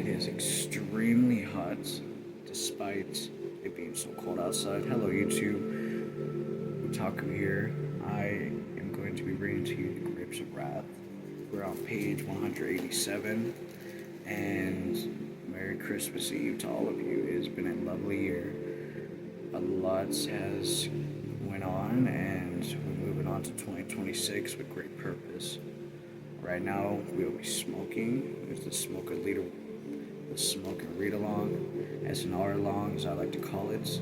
It is extremely hot, despite it being so cold outside. Hello, YouTube. Otaku here. I am going to be reading to you The Grapes of Wrath. We're on page 187, and Merry Christmas Eve to all of you. It has been a lovely year. A lot has went on, and we're moving on to 2026 with great purpose. Right now, we'll be smoking. It's the Smoke and Read Along, SNR Long, as I like to call it.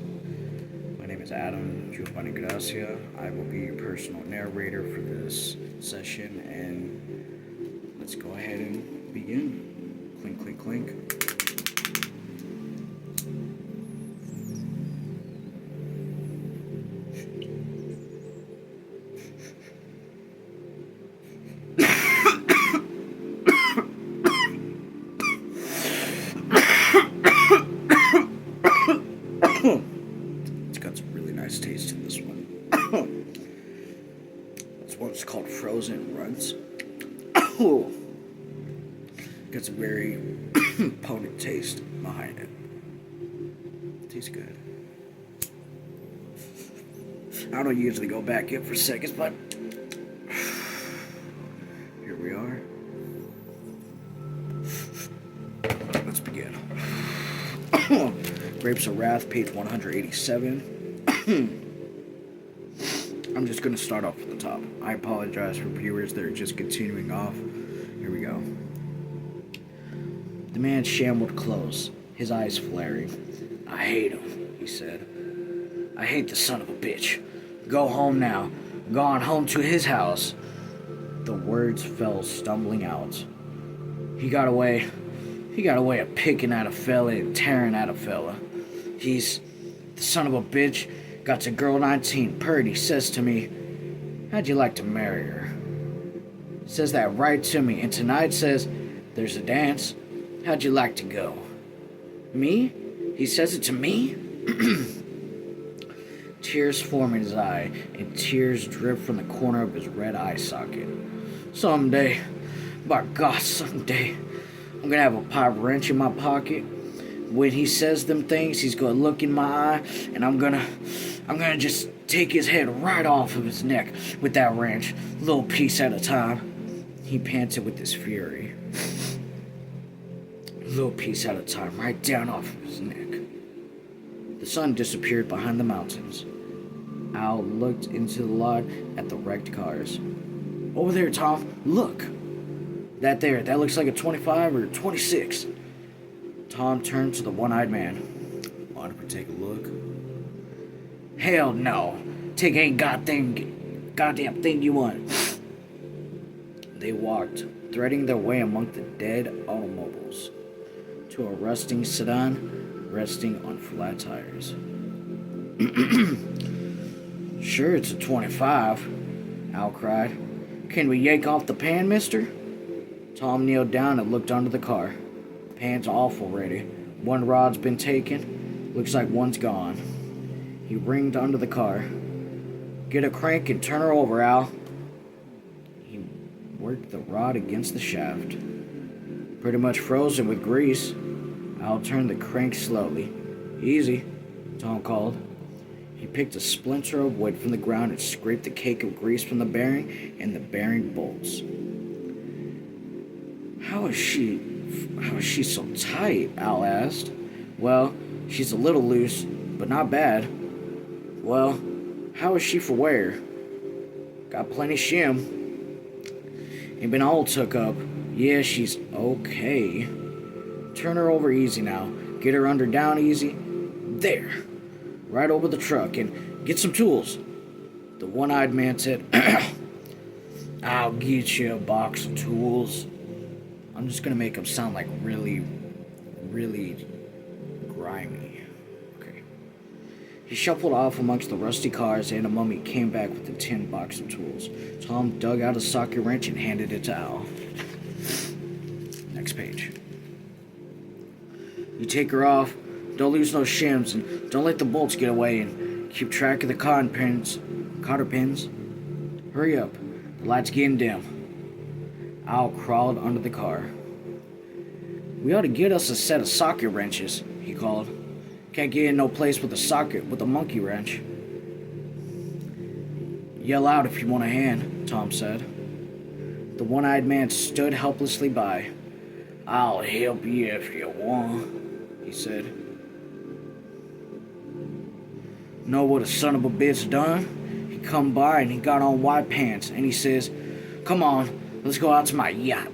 My name is Adam Giovanni Gracia. I will be your personal narrator for this session, and let's go ahead and begin. Clink, clink, clink. It's got some really nice taste to this one. This one's called Frozen Runs. Got some very potent taste behind it. Tastes good. I don't usually go back in for seconds, but here we are. Let's begin. Grapes of Wrath, page 187. I'm just going to start off at the top. I apologize for viewers that are just continuing off. Here we go. The man shambled close, his eyes flaring. "I hate him," he said. "I hate the son of a bitch. Go home now. Gone home to his house." The words fell stumbling out. He got away of picking at a fella and tearing at a fella. He's the son of a bitch. Got a girl 19, Purdy, says to me, "How'd you like to marry her?" Says that right to me, and tonight says, "There's a dance. How'd you like to go?" Me? He says it to me? Tears form in his eye, and tears drip from the corner of his red eye socket. Someday, by God, someday, I'm gonna have a pipe wrench in my pocket. When he says them things, he's gonna look in my eye, and I'm gonna just take his head right off of his neck with that wrench, little piece at a time. He panted with his fury. Little piece at a time, right down off of his neck. The sun disappeared behind the mountains. Al looked into the lot at the wrecked cars. "Over there, Tom, look. That looks like a 25 or 26. Tom turned to the one-eyed man. "Want to take a look?" "Hell no. Take ain't goddamn thing you want." They walked, threading their way among the dead automobiles, to a rusting sedan resting on flat tires. "Sure, it's a 25, Al cried. "Can we yank off the pan, mister?" Tom kneeled down and looked under the car. The pan's off already. One rod's been taken. Looks like one's gone. He ringed under the car. "Get a crank and turn her over, Al." He worked the rod against the shaft. "Pretty much frozen with grease." Al turned the crank slowly. "Easy," Tom called. He picked a splinter of wood from the ground and scraped the cake of grease from the bearing and the bearing bolts. How is she so tight?" Al asked. "Well, she's a little loose, but not bad." "Well, how is she for wear?" "Got plenty shim. Ain't been all took up. Yeah, she's okay. Turn her over easy now. Get her under down easy. There. Right over the truck and get some tools." The one-eyed man said, "I'll get you a box of tools." I'm just going to make him sound like really, really grimy. Okay. He shuffled off amongst the rusty cars, and a mummy came back with a tin box of tools. Tom dug out a socket wrench and handed it to Al. Next page. "You take her off. Don't lose no shims, and don't let the bolts get away, and keep track of the cotter pins. Hurry up. The light's getting dim." Al crawled under the car. We ought to get us a set of socket wrenches, he called. Can't get in no place with a monkey wrench. Yell out if you want a hand, Tom said. The one-eyed man stood helplessly by. I'll help you if you want, he said. Know what a son of a bitch done? He come by and he got on white pants and he says, come on, let's go out to my yacht.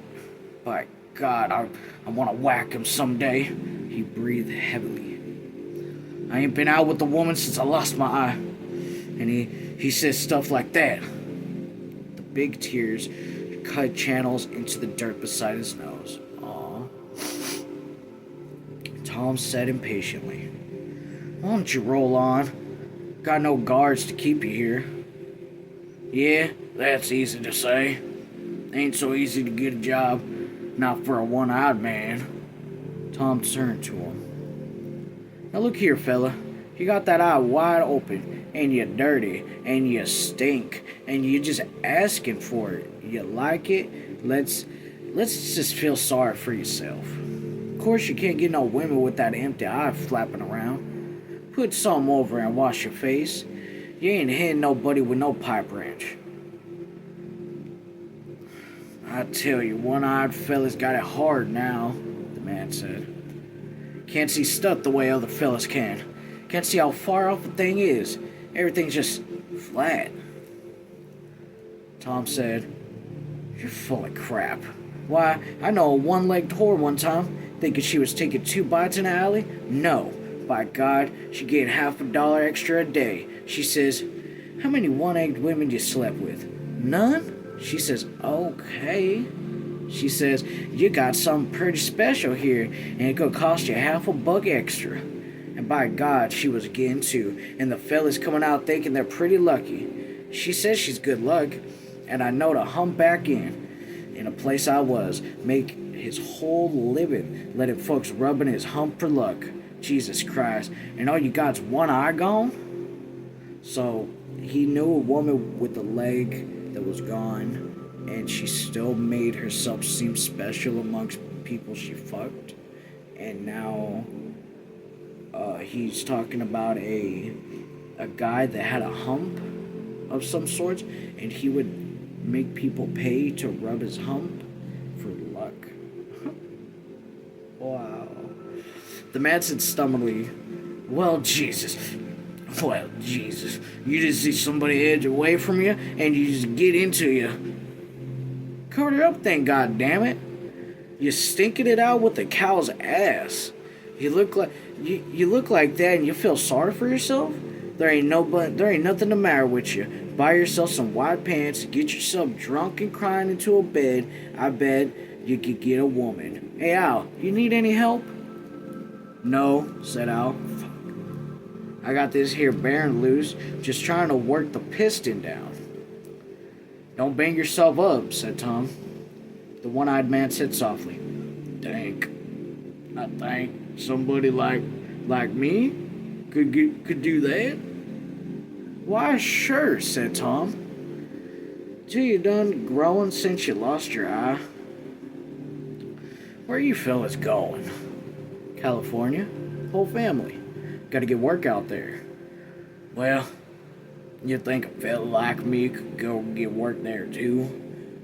By God, I want to whack him someday. He breathed heavily. I ain't been out with a woman since I lost my eye. And he says stuff like that. The big tears cut channels into the dirt beside his nose. Aw. Tom said impatiently, why don't you roll on? Got no guards to keep you here. Yeah, that's easy to say. Ain't so easy to get a job. Not for a one-eyed man. Tom turned to him. Now look here, fella. You got that eye wide open, and you're dirty, and you stink, and you're just asking for it. You like it? Let's just feel sorry for yourself. Of course you can't get no women with that empty eye flapping around. Put some over and wash your face. You ain't hitting nobody with no pipe wrench. I tell you, one-eyed fellas got it hard now, the man said. Can't see stuff the way other fellas can. Can't see how far off the thing is. Everything's just flat. Tom said, you're full of crap. Why, I know a one-legged whore one time, thinking she was taking 2 bites in the alley. No, by God, she getting $50 extra a day. She says, how many one-egged women you slept with? None? She says, okay. She says, you got something pretty special here, and it could cost you $50 extra. And by God, she was getting 2, and the fellas coming out thinking they're pretty lucky. She says she's good luck, and I know to hump back in a place I was, make his whole living letting folks rubbing his hump for luck. Jesus Christ, and all you got's one eye gone? So, he knew a woman with a leg that was gone, and she still made herself seem special amongst people she fucked. And now he's talking about a guy that had a hump of some sorts, and he would make people pay to rub his hump for luck. Wow. The man said stubbornly, well, Jesus, you just see somebody edge away from you, and you just get into you. Cover it up then, goddammit. You're stinking it out with the cow's ass. You look like that, and you feel sorry for yourself? There ain't nothing the matter with you. Buy yourself some white pants, get yourself drunk and crying into a bed. I bet you could get a woman. Hey, Al, you need any help? No, said Al. Fuck. I got this here bearing loose, just trying to work the piston down. Don't bang yourself up, said Tom. The one-eyed man said softly, I think somebody like me could do that. Why, sure, said Tom. Till you done growing since you lost your eye. Where are you fellas going? California. Whole family. Gotta get work out there. Well, you think a fella like me could go get work there too?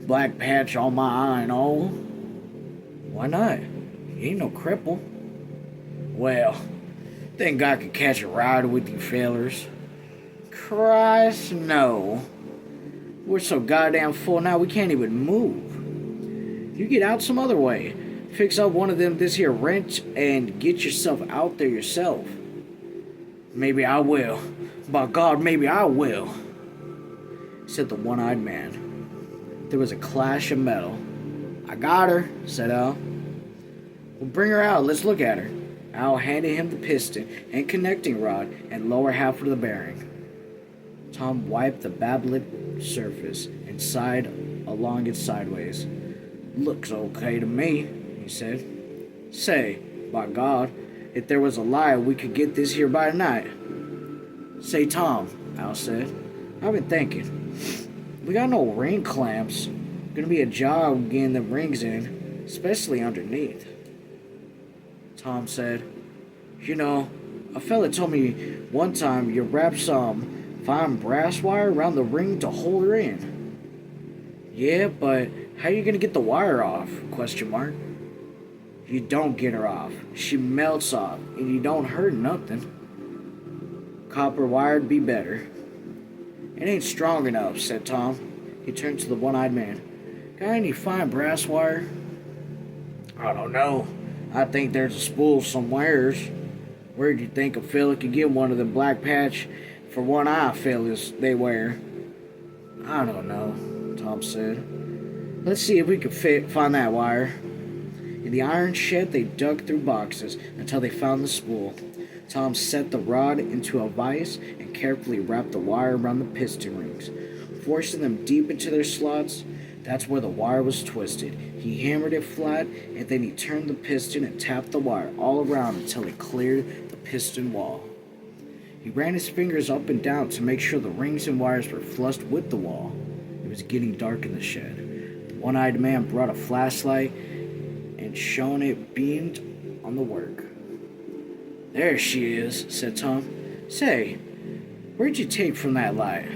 Black patch on my eye and all? Why not? You ain't no cripple. Well, think I could catch a ride with you fellers? Christ, no. We're so goddamn full now we can't even move. You get out some other way. Fix up one of them this here wrench and get yourself out there yourself. Maybe I will. By God, maybe I will, said the one-eyed man. There was a clash of metal. I got her, said Al. Well, bring her out. Let's look at her. Al handed him the piston and connecting rod and lower half of the bearing. Tom wiped the babbling surface and sighed along it sideways. Looks okay to me, he said. Say, by God, if there was a lie, we could get this here by tonight. Say, Tom, Al said, I've been thinking. We got no ring clamps. Gonna be a job getting the rings in, especially underneath. Tom said. You know, a fella told me one time you wrapped some fine brass wire around the ring to hold her in. Yeah, but how you gonna get the wire off? Question mark. You don't get her off. She melts off, and you don't hurt nothing. Copper wire'd be better. It ain't strong enough, said Tom. He turned to the one-eyed man. Got any fine brass wire? I don't know. I think there's a spool somewheres. Where'd you think a fella could get one of them black patch for one eye fellas they wear? I don't know, Tom said. Let's see if we can find that wire. In the iron shed, they dug through boxes until they found the spool. Tom set the rod into a vise and carefully wrapped the wire around the piston rings, forcing them deep into their slots. That's where the wire was twisted. He hammered it flat, and then he turned the piston and tapped the wire all around until it cleared the piston wall. He ran his fingers up and down to make sure the rings and wires were flush with the wall. It was getting dark in the shed. The one-eyed man brought a flashlight and shone it beamed on the work. There she is, said Tom. Say, where'd you take from that light?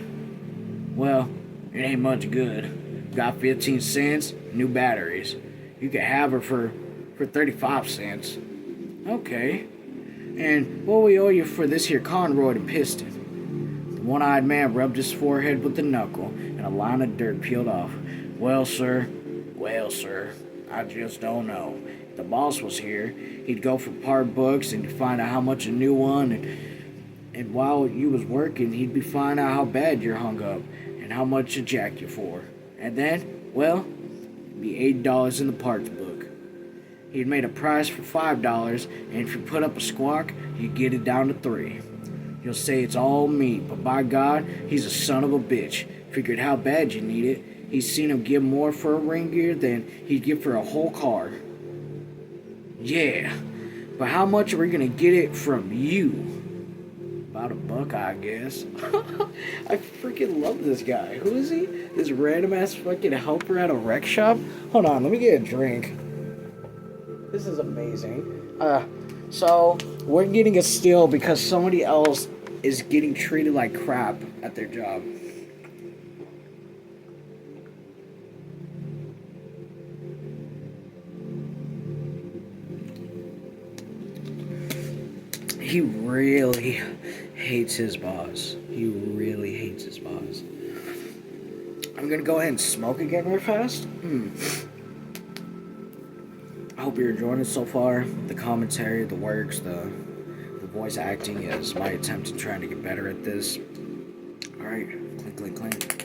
Well, it ain't much good. Got 15 cents, new batteries. You could have her for 35 cents. Okay. And what we owe you for this here conroy and piston? The one-eyed man rubbed his forehead with the knuckle, and a line of dirt peeled off. Well, sir, I just don't know. If the boss was here, he'd go for part books and find out how much a new one, and while you was working, he'd be finding out how bad you're hung up and how much to jack you for. And then, well, it'd be $8 in the parts book. He'd made a price for $5, and if you put up a squawk, you'd get it down to $3. You'll say it's all me, but by God, he's a son of a bitch. Figured how bad you need it. He's seen him give more for a ring gear than he'd give for a whole car. Yeah, but how much are we gonna get it from you? About $1, I guess. I freaking love this guy. Who is he? This random ass fucking helper at a rec shop? Hold on, let me get a drink. This is amazing. So we're getting a steal because somebody else is getting treated like crap at their job. He really hates his boss. He really hates his boss. I'm gonna go ahead and smoke again real fast. I hope you're enjoying it so far. The commentary, the works, the voice acting is my attempt at trying to get better at this. Alright, clink, clink, clink.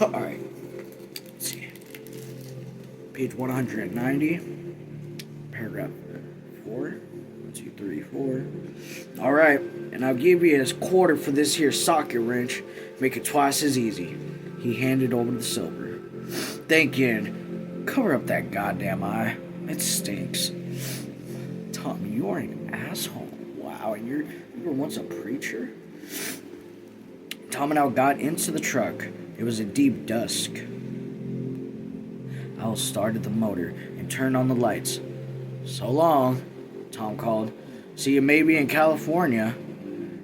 Alright. Let's see. Page 190. Paragraph 4. 1, 2, 3, 4. Alright. And I'll give you a quarter for this here socket wrench. Make it twice as easy. He handed over the silver. Thank you. And cover up that goddamn eye. It stinks. Tom, you are an asshole. Wow. And you were once a preacher? Tom and Al got into the truck. It was a deep dusk. Al started the motor and turned on the lights. So long, Tom called. See you maybe in California.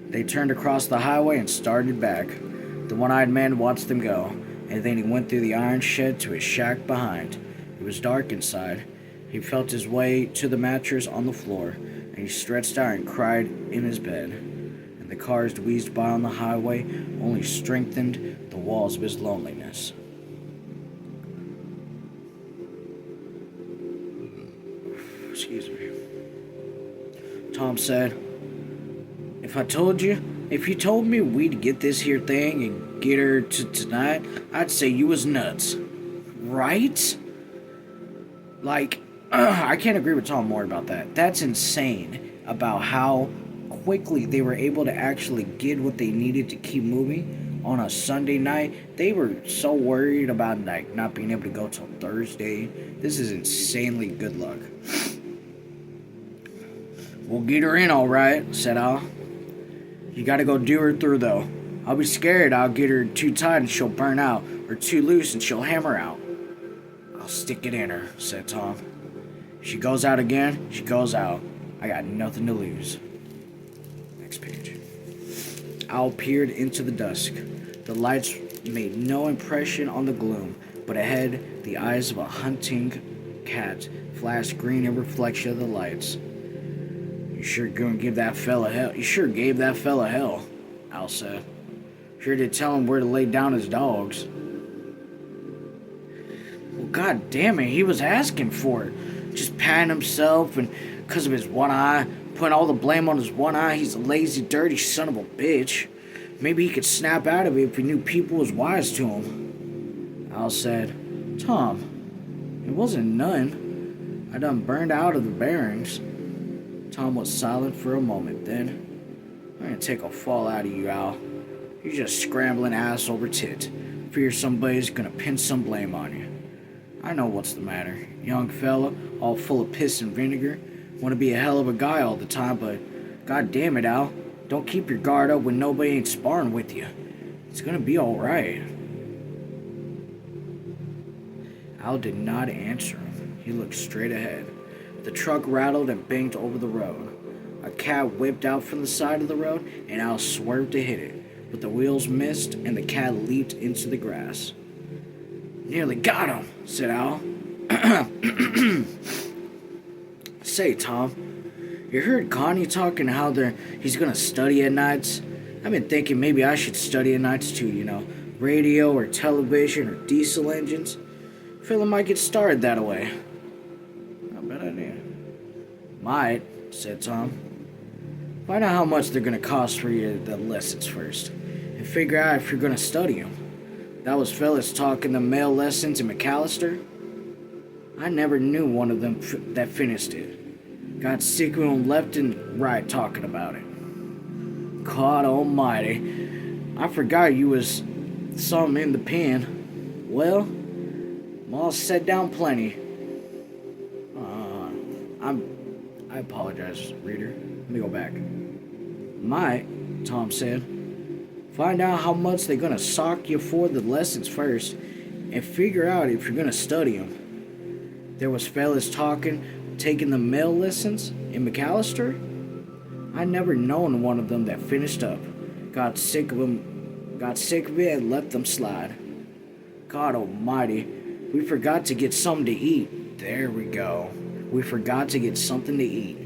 They turned across the highway and started back. The one-eyed man watched them go, and then he went through the iron shed to his shack behind. It was dark inside. He felt his way to the mattress on the floor, and he stretched out and cried in his bed. The cars wheezed by on the highway only strengthened the walls of his loneliness. Excuse me. Tom said, if you told me we'd get this here thing and get her to tonight, I'd say you was nuts. Right? Like, I can't agree with Tom more about that. That's insane about how quickly they were able to actually get what they needed to keep moving on a Sunday night. They were so worried about like not being able to go till Thursday. This is insanely good luck. We'll get her in all right, said Al. You gotta go do her through though. I'll be scared I'll get her too tight and she'll burn out, or too loose and she'll hammer out. I'll stick it in her, said Tom. She goes out again, she goes out. I got nothing to lose. Next page. Al peered into the dusk. The lights made no impression on the gloom, but ahead, the eyes of a hunting cat flashed green in reflection of the lights. You sure gonna give that fella hell? You sure gave that fella hell, Al said. Sure did tell him where to lay down his dogs. Well, god damn it, he was asking for it. Just patting himself, and because of his one eye, putting all the blame on his one eye. He's a lazy, dirty son of a bitch. Maybe he could snap out of it if he knew people was wise to him. Al said, Tom, it wasn't none. I done burned out of the bearings. Tom was silent for a moment. Then, I'm gonna take a fall out of you, Al. You're just scrambling ass over tit. Fear somebody's gonna pin some blame on you. I know what's the matter. Young fella, all full of piss and vinegar. Want to be a hell of a guy all the time, but god damn it, Al. Don't keep your guard up when nobody ain't sparring with you. It's gonna be alright. Al did not answer him. He looked straight ahead. The truck rattled and banged over the road. A cat whipped out from the side of the road, and Al swerved to hit it. But the wheels missed, and the cat leaped into the grass. Nearly got him, said Al. Say, Tom, you heard Connie talking how he's gonna study at nights? I've been thinking maybe I should study at nights too, you know, radio or television or diesel engines. Feel I might get started that way. Not a bad idea. Might, said Tom. Find out how much they're gonna cost for you the lessons first, and figure out if you're gonna study them. That was fellas talking the male lessons in McAllister. I never knew one of them that finished it. Got sick of them left and right talking about it. God almighty, I forgot you was something in the pen. Well, Ma said down plenty. I apologize, reader. Let me go back. Might, Tom said. Find out how much they're gonna sock you for the lessons first, and figure out if you're gonna study them. There was fellas taking the male lessons in McAllister. I never known one of them that finished up. Got sick of it and let them slide. God almighty, we forgot to get something to eat. There we go. We forgot to get something to eat.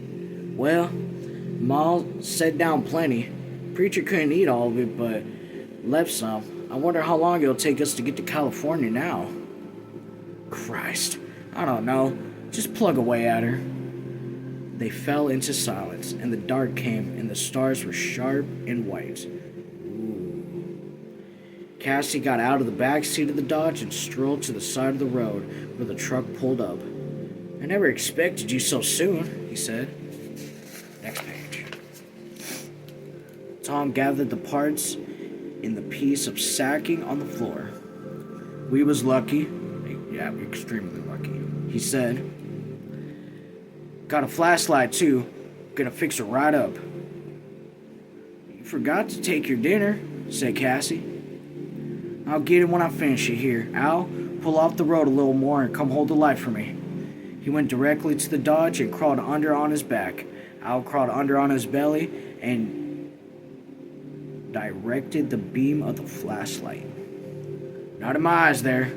Well, Ma said down plenty. Preacher couldn't eat all of it, but left some. I wonder how long it'll take us to get to California now. Christ, I don't know. Just plug away at her. They fell into silence, and the dark came, and the stars were sharp and white. Ooh. Cassie got out of the back seat of the Dodge and strolled to the side of the road where the truck pulled up. I never expected you so soon, he said. Next page. Tom gathered the parts in the piece of sacking on the floor. We was lucky. Yeah, extremely lucky, he said. Got a flashlight, too. Gonna fix her right up. You forgot to take your dinner, said Cassie. I'll get it when I finish it here. Al, pull off the road a little more and come hold the light for me. He went directly to the Dodge and crawled under on his back. Al crawled under on his belly and directed the beam of the flashlight. Not in my eyes there.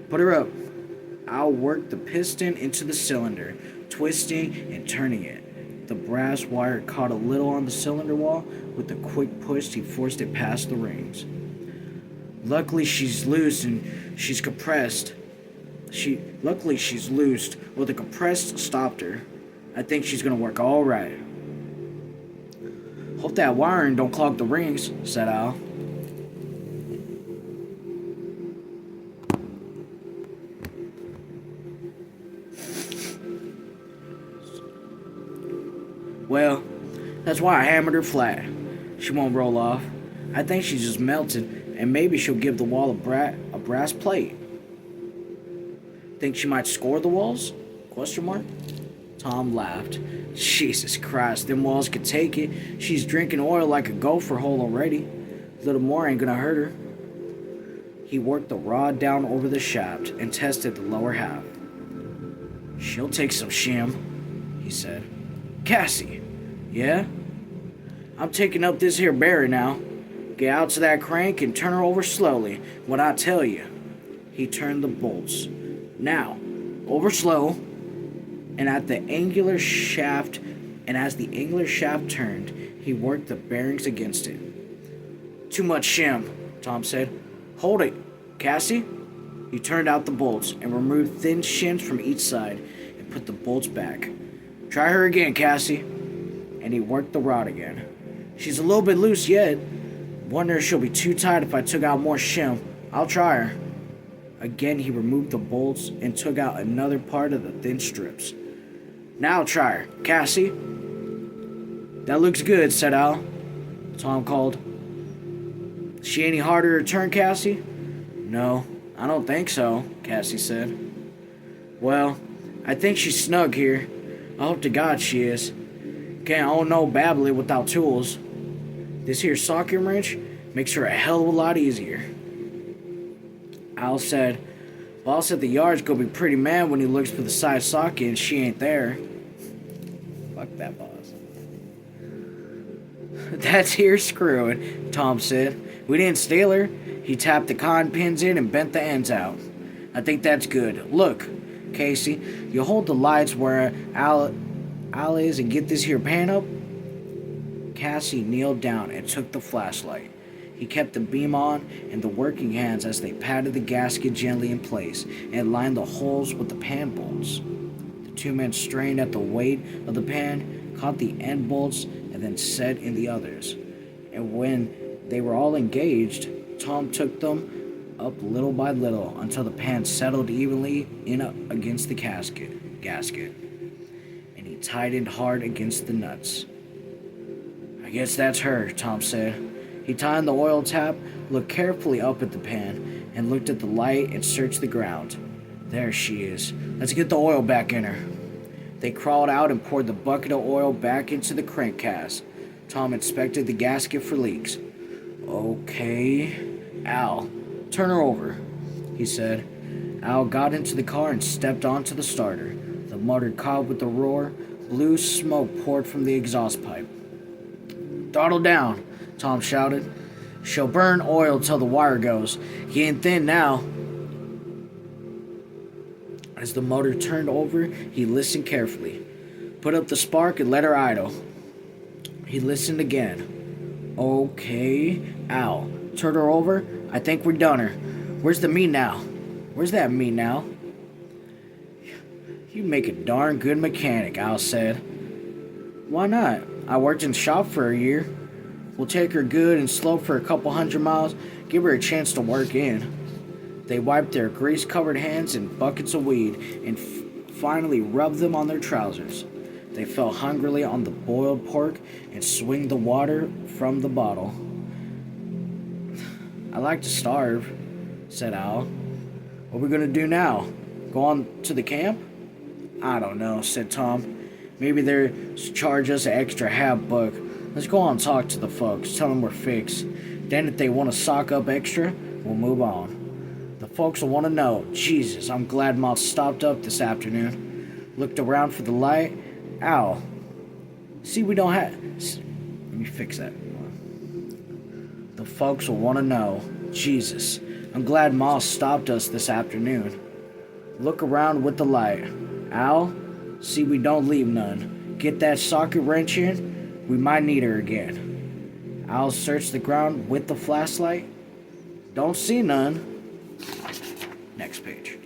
Put her up. Al worked the piston into the cylinder, twisting and turning it. The brass wire caught a little on the cylinder wall. With a quick push, he forced it past the rings. Luckily, she's loose and she's compressed. Luckily, she's loosed. Well, the compressed stopped her. I think she's gonna work all right. Hope that wiring don't clog the rings, said Al. Well, that's why I hammered her flat. She won't roll off. I think she's just melted, and maybe she'll give the wall a brass plate. Think she might score the walls? Question mark? Tom laughed. Jesus Christ, them walls could take it. She's drinking oil like a gopher hole already. A little more ain't gonna hurt her. He worked the rod down over the shaft and tested the lower half. She'll take some shim, he said. Cassie, yeah? I'm taking up this here berry now. Get out to that crank and turn her over slowly when I tell you. He turned the bolts. Now, over slow, and as the angular shaft turned, he worked the bearings against it. Too much shim, Tom said. Hold it, Cassie. He turned out the bolts and removed thin shims from each side and put the bolts back. Try her again, Cassie. And he worked the rod again. She's a little bit loose yet. Wonder if she'll be too tight if I took out more shim. I'll try her. Again, he removed the bolts and took out another part of the thin strips. Now try her, Cassie. That looks good, said Al. Tom called. She any harder to turn, Cassie? No, I don't think so, Cassie said. Well, I think she's snug here. I hope to God she is. Can't own no babbly without tools. This here socket wrench makes her a hell of a lot easier. Al said, Boss at the yard's gonna be pretty mad when he looks for the side socket and she ain't there. Fuck that boss. That's here screwing, Tom said. We didn't steal her. He tapped the cotton pins in and bent the ends out. I think that's good. Look, Casey, you hold the lights where Al is and get this here pan up. Cassie kneeled down and took the flashlight. He kept the beam on and the working hands as they patted the gasket gently in place and lined the holes with the pan bolts. The two men strained at the weight of the pan, caught the end bolts, and then set in the others. And when they were all engaged, Tom took them up little by little until the pan settled evenly in against the gasket, and he tightened hard against the nuts. I guess that's her, Tom said. He tightened the oil tap, looked carefully up at the pan, and looked at the light and searched the ground. There she is. Let's get the oil back in her. They crawled out and poured the bucket of oil back into the crankcase. Tom inspected the gasket for leaks. Okay. Al, turn her over, he said. Al got into the car and stepped onto the starter. The motor caught with a roar. Blue smoke poured from the exhaust pipe. Throttle down, Tom shouted. She'll burn oil till the wire goes. He ain't thin now. As the motor turned over, he listened carefully. Put up the spark and let her idle. He listened again. Okay. Al, turn her over. I think we're done her. Where's the meat now? Where's that meat now? You make a darn good mechanic, Al said. Why not? I worked in shop for a year. We'll take her good and slow for a couple 100 miles, give her a chance to work in. They wiped their grease-covered hands in buckets of weed and finally rubbed them on their trousers. They fell hungrily on the boiled pork and swing the water from the bottle. I like to starve, said Al. What are we going to do now? Go on to the camp? I don't know, said Tom. Maybe they'll charge us an extra half-buck. Let's go on and talk to the folks. Tell them we're fixed. Then if they want to sock up extra, we'll move on. The folks will want to know. Jesus, I'm glad Mom stopped up this afternoon. Looked around for the light. Ow. See, we don't have... Let me fix that. The folks will want to know. Jesus, I'm glad Ma stopped us this afternoon. Look around with the light. Al, see we don't leave none. Get that socket wrench in. We might need her again. Al searched the ground with the flashlight. Don't see none. Next page.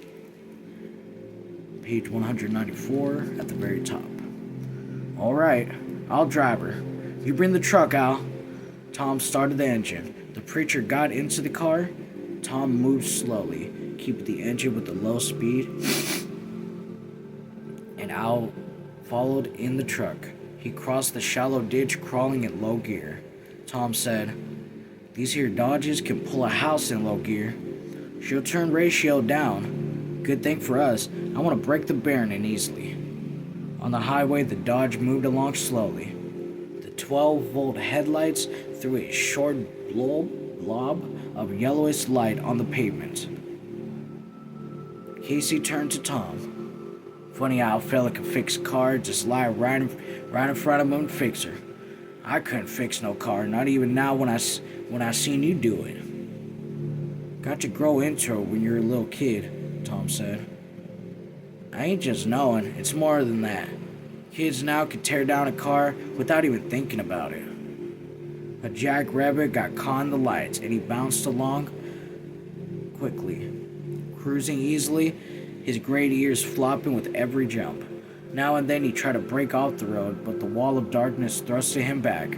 Page 194 at the very top. All right, I'll drive her. You bring the truck, Al. Tom started the engine. The preacher got into the car. Tom moved slowly, keeping the engine with a low speed, and Al followed in the truck. He crossed the shallow ditch, crawling in low gear. Tom said, "These here Dodges can pull a house in low gear. She'll turn ratio down. Good thing for us, I want to break the bearing in easily." On the highway, the Dodge moved along slowly. The 12-volt headlights threw a short blob of yellowish light on the pavement. Casey turned to Tom. "Funny how a fella can fix a car, just lie right in front of him and fix her. I couldn't fix no car, not even now when I seen you do it." "Got to grow into it when you're a little kid," Tom said. "I ain't just knowing, it's more than that. Kids now can tear down a car without even thinking about it." A jackrabbit got caught in the lights, and he bounced along quickly, cruising easily, his great ears flopping with every jump. Now and then he tried to break off the road, but the wall of darkness thrusted him back.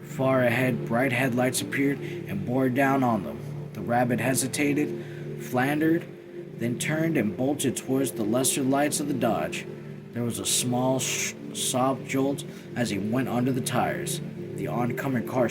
Far ahead, bright headlights appeared and bore down on them. The rabbit hesitated, floundered, then turned and bolted towards the lesser lights of the Dodge. There was a small soft jolt as he went under the tires. The oncoming car